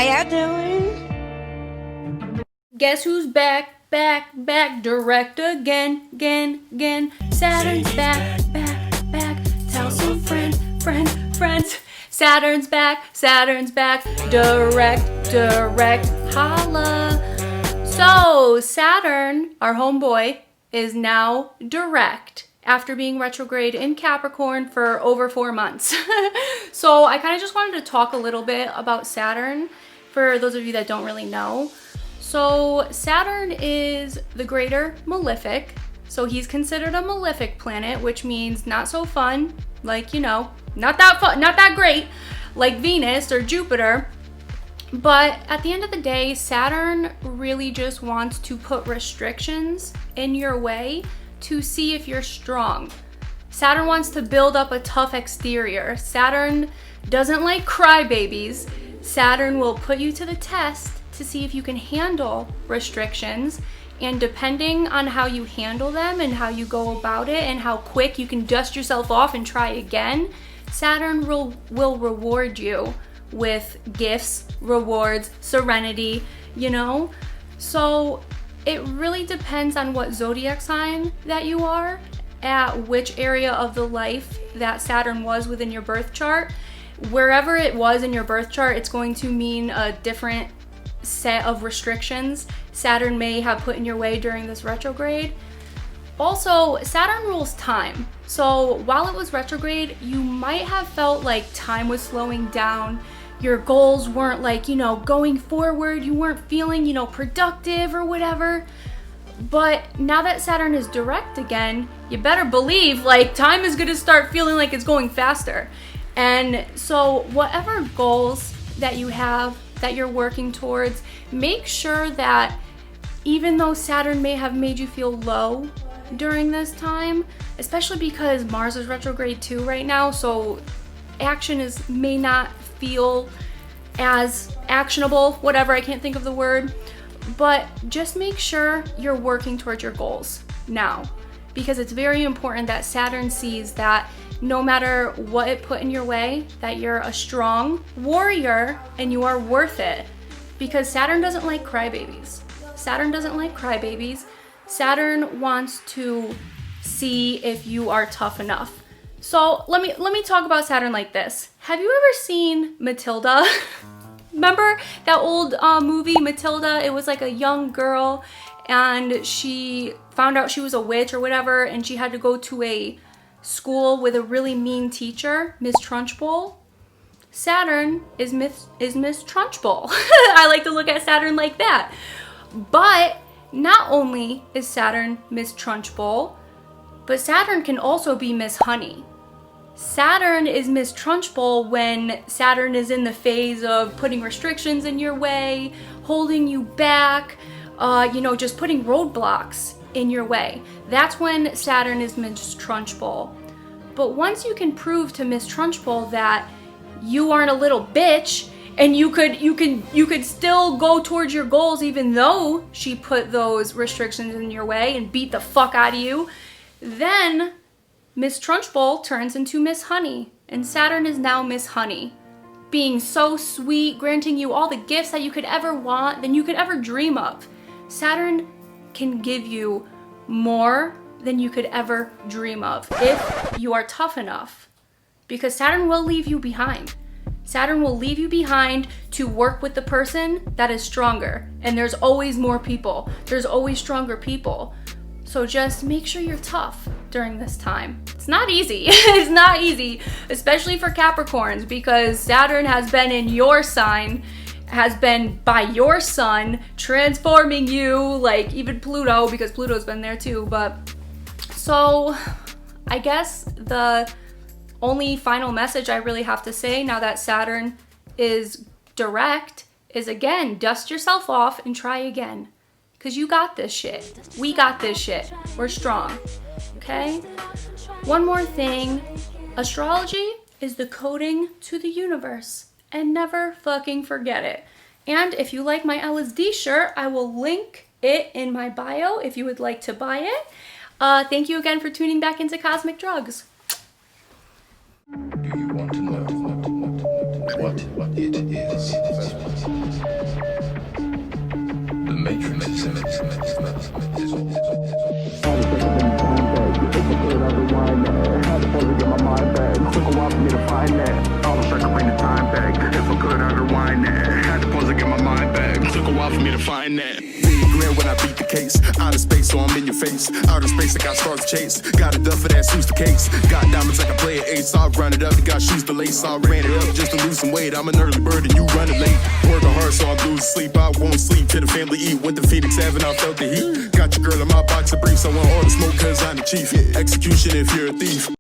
y'all doing? Guess who's back, back, back, direct again, again. Saturn's back, back, back. Tell some friends. Saturn's back, direct, holla. So Saturn, our homeboy, is now direct after being retrograde in Capricorn for over 4 months. So I kind of just wanted to talk a little bit about Saturn for those of you that don't really know. So Saturn is the greater malefic. So he's considered a malefic planet, which means not so fun, like, you know, not that fun, not that great, like Venus or Jupiter. But at the end of the day, Saturn really just wants to put restrictions in your way to see if you're strong. Saturn wants to build up a tough exterior. Saturn doesn't like crybabies. Saturn will put you to the test to see if you can handle restrictions, and depending on how you handle them and how you go about it and how quick you can dust yourself off and try again, Saturn will reward you with gifts, rewards, serenity, you know? So it really depends on what zodiac sign that you are, at which area of the life that Saturn was within your birth chart. Wherever it was in your birth chart, it's going to mean a different set of restrictions Saturn may have put in your way during this retrograde. Also, Saturn rules time. So while it was retrograde, you might have felt like time was slowing down. Your goals weren't like, you know, going forward. You weren't feeling, you know, productive or whatever. But now that Saturn is direct again, you better believe like time is gonna start feeling like it's going faster. And so whatever goals that you have that you're working towards, make sure that even though Saturn may have made you feel low during this time, especially because Mars is retrograde too right now, so action may not feel as actionable, whatever, I can't think of the word, but just make sure you're working towards your goals now, because it's very important that Saturn sees that no matter what it put in your way, that you're a strong warrior and you are worth it. Because Saturn doesn't like crybabies. Saturn wants to see if you are tough enough. So let me talk about Saturn like this. Have you ever seen Matilda? Remember that old movie Matilda? It was like a young girl and she found out she was a witch or whatever, and she had to go to a school with a really mean teacher, Miss Trunchbull. Saturn is Miss Trunchbull. I like to look at Saturn like that. But not only is Saturn Miss Trunchbull, but Saturn can also be Miss Honey. Saturn is Miss Trunchbull when Saturn is in the phase of putting restrictions in your way, holding you back, you know, just putting roadblocks in your way. That's when Saturn is Miss Trunchbull. But once you can prove to Miss Trunchbull that you aren't a little bitch and you could still go towards your goals even though she put those restrictions in your way and beat the fuck out of you, then Miss Trunchbull turns into Miss Honey, and Saturn is now Miss Honey, being so sweet, granting you all the gifts that you could ever want, than you could ever dream of. Saturn can give you more than you could ever dream of if you are tough enough, because Saturn will leave you behind. Saturn will leave you behind to work with the person that is stronger, and there's always more people. There's always stronger people. So just make sure you're tough during this time. It's not easy. It's not easy, especially for Capricorns, because Saturn has been in your sign, has been by your sun, transforming you, like even Pluto, because Pluto's been there too. But so I guess the only final message I really have to say now that Saturn is direct is, again, dust yourself off and try again. Because you got this shit. We got this shit. We're strong. Okay? One more thing. Astrology is the coding to the universe. And never fucking forget it. And if you like my LSD shirt, I will link it in my bio if you would like to buy it. Thank you again for tuning back into Cosmic Drugz. Do you want to know? what it is. The matrix is when I beat the case. Out of space, so I'm in your face. Out of space, I got stars to chase. Got a duff for that suits the case. Got diamonds like I play an ace. I'll run it up. You got shoes to lace. I ran it up just to lose some weight. I'm an early bird and you running late. Working hard, so I lose sleep. I won't sleep till the family eat. With the Phoenix having, I felt the heat. Got your girl in my box of briefs. I want all the smoke cause I'm the chief. Execution if you're a thief.